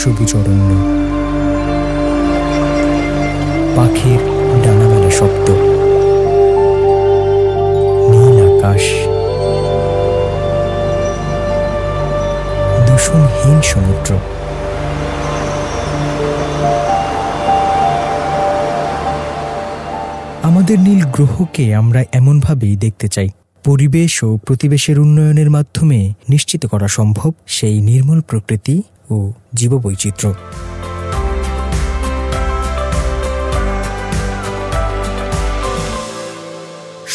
সবুজ অরণ্য, পাখির ডানামেলা শব্দ, নীল আকাশ, দূষণহীন সমুদ্র। আমাদের নীল গ্রহকে আমরা এমনভাবেই দেখতে চাই, পরিবেশ ও প্রতিবেশের উন্নয়নের মাধ্যমে নিশ্চিত করা সম্ভব সেই নির্মল প্রকৃতি ও জীববৈচিত্র্য।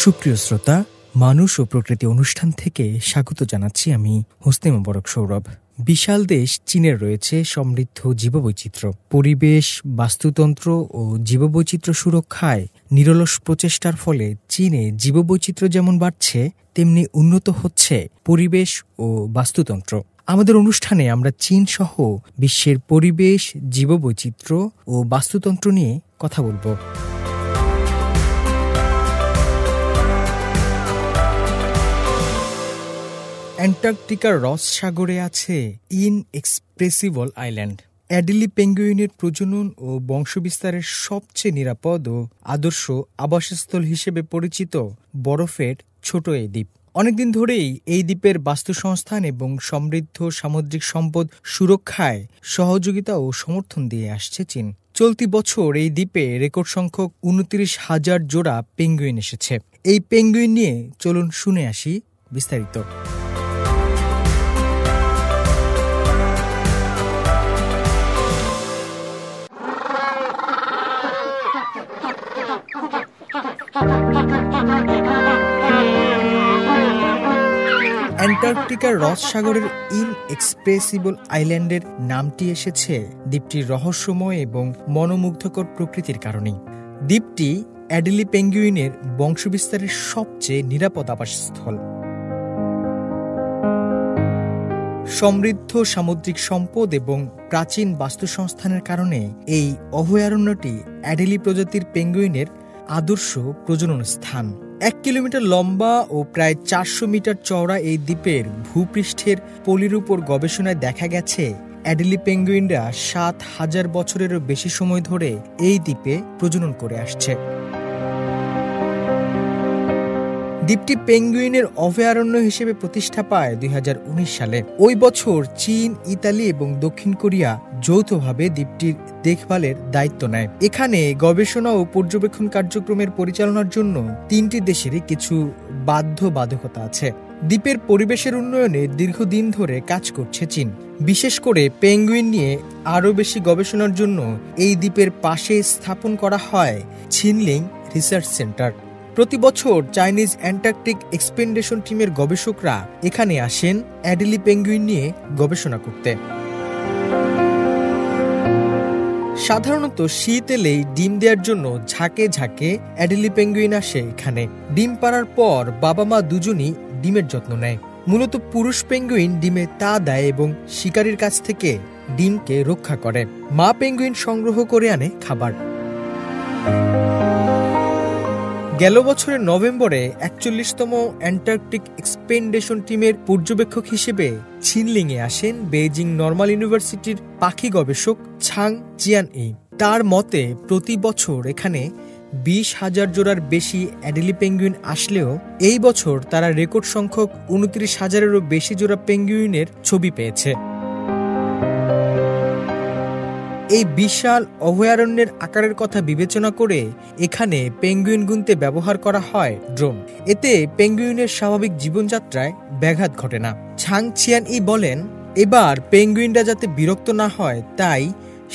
সুপ্রিয় শ্রোতা, মানুষ ও প্রকৃতি অনুষ্ঠান থেকে স্বাগত জানাচ্ছি আমি হোসনে মোবারক সৌরভ। বিশাল দেশ চীনের রয়েছে সমৃদ্ধ জীববৈচিত্র্য। পরিবেশ, বাস্তুতন্ত্র ও জীববৈচিত্র্য সুরক্ষায় নিরলস প্রচেষ্টার ফলে চীনে জীববৈচিত্র্য যেমন বাড়ছে, তেমনি উন্নত হচ্ছে পরিবেশ ও বাস্তুতন্ত্র। আমাদের অনুষ্ঠানে আমরা চীন সহ বিশ্বের পরিবেশ, জীববৈচিত্র্য ও বাস্তুতন্ত্র নিয়ে কথা বলবো। অ্যান্টার্কটিকার রস সাগরে আছে ইনএক্সপ্রেসিবল আইল্যান্ড। অ্যাডিলি পেঙ্গুইনের প্রজনন ও বংশবিস্তারের সবচেয়ে নিরাপদ ও আদর্শ আবাসস্থল হিসেবে পরিচিত বরফের ছোট এই দ্বীপ। অনেকদিন ধরেই এই দ্বীপের বাস্তুসংস্থান এবং সমৃদ্ধ সামুদ্রিক সম্পদ সুরক্ষায় সহযোগিতা ও সমর্থন দিয়ে আসছে চীন। চলতি বছর এই দ্বীপে রেকর্ড সংখ্যক ২৯,০০০ জোড়া পেঙ্গুইন এসেছে। এই পেঙ্গুইন নিয়ে চলুন শুনে আসি বিস্তারিত। অ্যান্টার্কটিকার রস সাগরের ইনএক্সপ্রেসিবল আইল্যান্ডের নামটি এসেছে দ্বীপটির রহস্যময় এবং মনোমুগ্ধকর প্রকৃতির কারণেই। দ্বীপটি অ্যাডিলি পেঙ্গুইনের বংশবিস্তারের সবচেয়ে নিরাপদ আবাসস্থল। সমৃদ্ধ সামুদ্রিক সম্পদ এবং প্রাচীন বাস্তুসংস্থানের কারণে এই অভয়ারণ্যটি অ্যাডিলি প্রজাতির পেঙ্গুইনের আদর্শ প্রজনন স্থান। ১ কিলোমিটার লম্বা ও প্রায় ৪০০ মিটার চওড়া এই দ্বীপের ভূপৃষ্ঠের পলির উপর গবেষণায় দেখা গেছে অ্যাডিলি পেঙ্গুইনরা ৭,০০০ বছরেরও বেশি সময় ধরে এই দ্বীপে প্রজনন করে আসছে। দ্বীপটি পেঙ্গুইনের অভয়ারণ্য হিসেবে প্রতিষ্ঠা পায় ২০১৯ সালে। ওই বছর চীন, ইতালি এবং দক্ষিণ কোরিয়া যৌথভাবে দ্বীপটির দেখভালের দায়িত্ব নেয়। এখানে গবেষণা ও পর্যবেক্ষণ কার্যক্রমের পরিচালনার জন্য ৩টি দেশেরই কিছু বাধ্যবাধকতা আছে। দ্বীপের পরিবেশের উন্নয়নে দীর্ঘদিন ধরে কাজ করছে চীন। বিশেষ করে পেঙ্গুইন নিয়ে আরও বেশি গবেষণার জন্য এই দ্বীপের পাশে স্থাপন করা হয় ছিনলিং রিসার্চ সেন্টার। প্রতি বছর চাইনিজ অ্যান্টার্কটিক এক্সপেডিশন টিমের গবেষকরা এখানে আসেন অ্যাডিলি পেঙ্গুইন নিয়ে গবেষণা করতে। সাধারণত শীত এলেই ডিম দেওয়ার জন্য ঝাঁকে ঝাঁকে অ্যাডিলি পেঙ্গুইন আসে এখানে। ডিম পাড়ার পর বাবা মা দুজনই ডিমের যত্ন নেয়। মূলত পুরুষ পেঙ্গুইন ডিমে তা দেয় এবং শিকারীর কাছ থেকে ডিমকে রক্ষা করে। মা পেঙ্গুইন সংগ্রহ করে আনে খাবার। গেল বছরের নভেম্বরে ৪১তম অ্যান্টার্কটিক এক্সপেডিশন টিমের পর্যবেক্ষক হিসেবে ছিনলিংয়ে আসেন বেইজিং নর্মাল ইউনিভার্সিটির পাখি গবেষক ছাং চিয়ান-ই। তার মতে প্রতি বছর এখানে ২০,০০০ জোড়ার বেশি অ্যাডিলি পেঙ্গুইন আসলেও এই বছর তারা রেকর্ড সংখ্যক ২৯,০০০-এরও বেশি জোড়া পেঙ্গুইনের ছবি পেয়েছে। এই বিশাল অভয়ারণ্যের আকারের কথা বিবেচনা করে এখানে পেঙ্গুইন গুনতে ব্যবহার করা হয় ড্রোন। এতে পেঙ্গুইনের স্বাভাবিক জীবনযাত্রায় ব্যাঘাত ঘটে না। ছাং চিয়ান-ই বলেন, এবার পেঙ্গুইনরা যাতে বিরক্ত না হয় তাই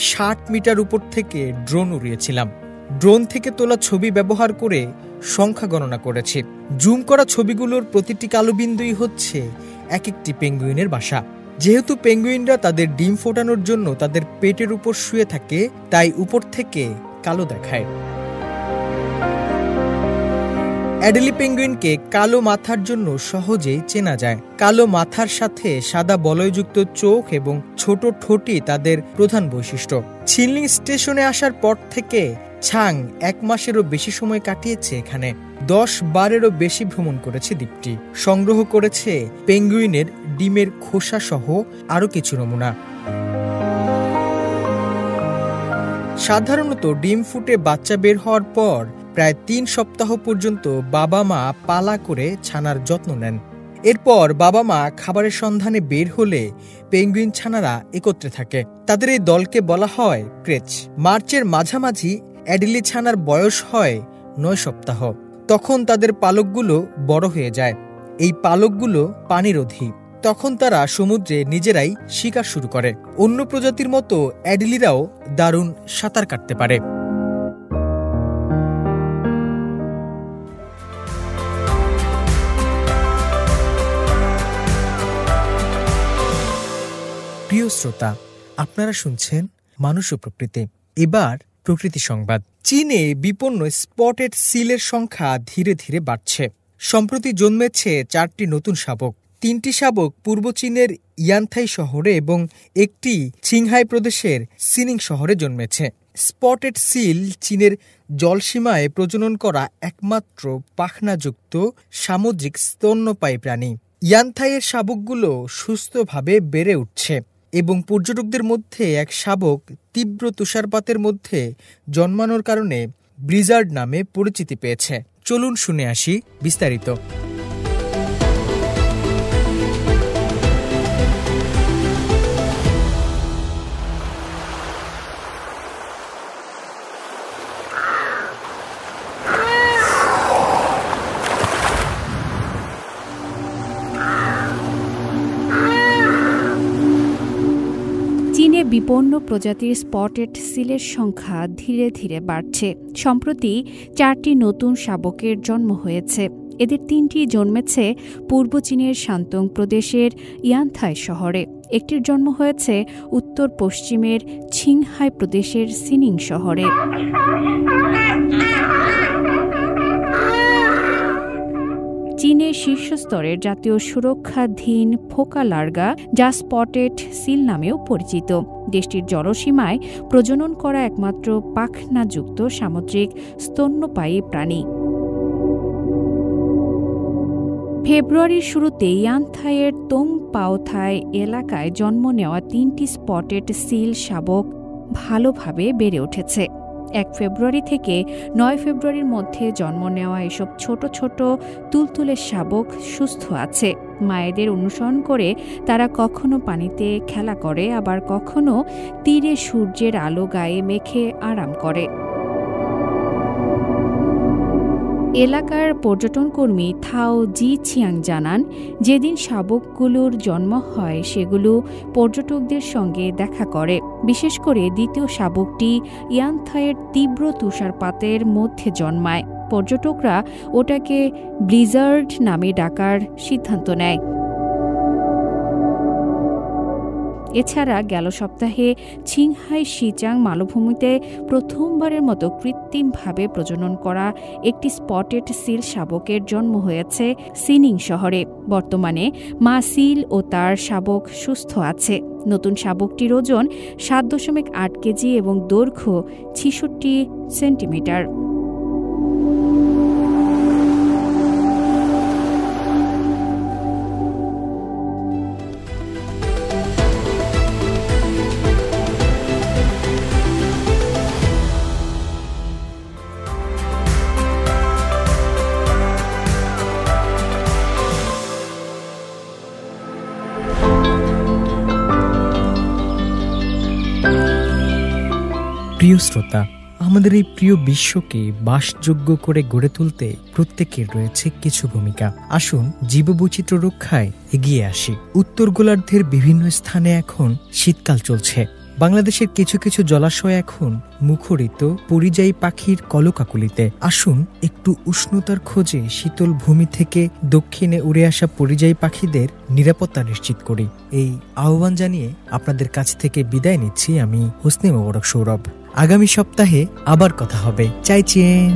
৬০ মিটার উপর থেকে ড্রোন উড়িয়েছিলাম। ড্রোন থেকে তোলা ছবি ব্যবহার করে সংখ্যা গণনা করেছি। জুম করা ছবিগুলোর প্রতিটি কালো বিন্দুই হচ্ছে এক একটি পেঙ্গুইনের বাসা। যেহেতু পেঙ্গুইনরা তাদের ডিম ফোটানোর জন্য তাদের পেটের উপর শুয়ে থাকে, তাই উপর থেকে কালো দেখায়। অ্যাডিলি পেঙ্গুইনকে কালো মাথার জন্য সহজেই চেনা যায়। কালো মাথার সাথে সাদা বলয়যুক্ত চোখ এবং ছোট ঠোঁটই তাদের প্রধান বৈশিষ্ট্য। ছিনলিং স্টেশনে আসার পর থেকে ছাং ১ মাসেরও বেশি সময় কাটিয়েছে এখানে। ১০-১২-এরও বেশি ভ্রমণ করেছে দ্বীপটি। সংগ্রহ করেছে পেঙ্গুইনের ডিমের খোসা সহ আরও কিছু নমুনা। সাধারণত ডিম ফুটে বাচ্চা বের হওয়ার পর প্রায় ৩ সপ্তাহ পর্যন্ত বাবা মা পালা করে ছানার যত্ন নেন। এরপর বাবা মা খাবারের সন্ধানে বের হলে পেঙ্গুইন ছানারা একত্রে থাকে। তাদের এই দলকে বলা হয় ক্রেচ। মার্চের মাঝামাঝি অ্যাডিলি ছানার বয়স হয় ৯ সপ্তাহ। তখন তাদের পালকগুলো বড় হয়ে যায়। এই পালকগুলো পানিরোধী। তখন তারা সমুদ্রে নিজেরাই শিকার শুরু করে। অন্য প্রজাতির মতো অ্যাডিলিরাও দারুণ সাঁতার কাটতে পারে। প্রিয় শ্রোতা, আপনারা শুনছেন মানুষ ও প্রকৃতি। এবার প্রকৃতি সংবাদ। চীনে বিপন্ন স্পটেড সিলের সংখ্যা ধীরে ধীরে বাড়ছে। সম্প্রতি জন্মেছে 4টি নতুন শাবক। 3টি শাবক পূর্ব চীনের ইয়ানথাই শহরে এবং একটি ছিংহাই প্রদেশের সিনিং শহরে জন্মেছে। স্পটেড সিল চীনের জলসীমায় প্রজনন করা একমাত্র পাখনাযুক্ত সামুদ্রিক স্তন্যপায়ী প্রাণী। ইয়ানথাইয়ের শাবকগুলো সুস্থভাবে বেড়ে উঠছে এবং পর্যটকদের মধ্যে এক শাবক তীব্র তুষারপাতের মধ্যে জন্মানোর কারণে ব্লিজার্ড নামে পরিচিতি পেয়েছে। চলুন শুনে আসি বিস্তারিত। চীনে বিপন্ন প্রজাতির স্পটেড সিলের সংখ্যা ধীরে ধীরে বাড়ছে। সম্প্রতি 4টি নতুন শাবকের জন্ম হয়েছে। এদের 3টি জন্মেছে পূর্ব চীনের শান্তং প্রদেশের ইয়ানথাই শহরে। একটির জন্ম হয়েছে উত্তর পশ্চিমের ছিংহাই প্রদেশের সিনিং শহরে। চীনের শীর্ষস্তরের জাতীয় সুরক্ষাধীন ফোকা লার্গা, যা স্পটেড সিল নামেও পরিচিত, দেশটির জলসীমায় প্রজনন করা একমাত্র পাখনাযুক্ত সামুদ্রিক স্তন্যপায়ী প্রাণী। ফেব্রুয়ারির শুরুতে ইয়ানথাইয়ের তোং পাওথাই এলাকায় জন্ম নেওয়া 3টি স্পটেড সিল শাবক ভালোভাবে বেড়ে উঠেছে। 1 ফেব্রুয়ারি থেকে 9 ফেব্রুয়ারির মধ্যে জন্ম নেওয়া এসব ছোট ছোট তুলতুলে শাবক সুস্থ আছে। মায়েদের অনুসরণ করে তারা কখনো পানিতে খেলা করে, আবার কখনো তীরে সূর্যের আলো গায়ে মেখে আরাম করে। এলাকার পর্যটন কর্মী থাও জি ছিয়াং জানান, যেদিন শাবকগুলোর জন্ম হয় সেগুলো পর্যটকদের সঙ্গে দেখা করে। বিশেষ করে দ্বিতীয় শাবকটি ইয়ানথাইয়ের তীব্র তুষারপাতের মধ্যে জন্মায়। পর্যটকরা ওটাকে ব্লিজার্ড নামে ডাকার সিদ্ধান্ত নেয়। এছাড়া গেল সপ্তাহে ছিংহাই শিচাং মালভূমিতে প্রথমবারের মতো কৃত্রিমভাবে প্রজনন করা একটি স্পটেড সিল শাবকের জন্ম হয়েছে সিনিং শহরে। বর্তমানে মা সিল ও তার শাবক সুস্থ আছে। নতুন শাবকটির ওজন 7.8 কেজি এবং দৈর্ঘ্য 66 সেন্টিমিটার। প্রিয় শ্রোতা, আমাদের এই প্রিয় বিশ্বকে বাসযোগ্য করে গড়ে তুলতে প্রত্যেকের রয়েছে কিছু ভূমিকা। আসুন জীববৈচিত্র্য রক্ষায় এগিয়ে আসি। উত্তর গোলার্ধের বিভিন্ন স্থানে এখন শীতকাল চলছে। বাংলাদেশের কিছু কিছু জলাশয় এখন মুখরিত পরিযায়ী পাখির কলকাকলিতে। আসুন একটু উষ্ণতার খোঁজে শীতল ভূমি থেকে দক্ষিণে উড়ে আসা পরিযায়ী পাখিদের নিরাপত্তা নিশ্চিত করি। এই আহ্বান জানিয়ে আপনাদের কাছ থেকে বিদায় নিচ্ছি আমি হোসনে মোবারক সৌরভ। আগামী সপ্তাহে আবার কথা হবে। চাইছেন।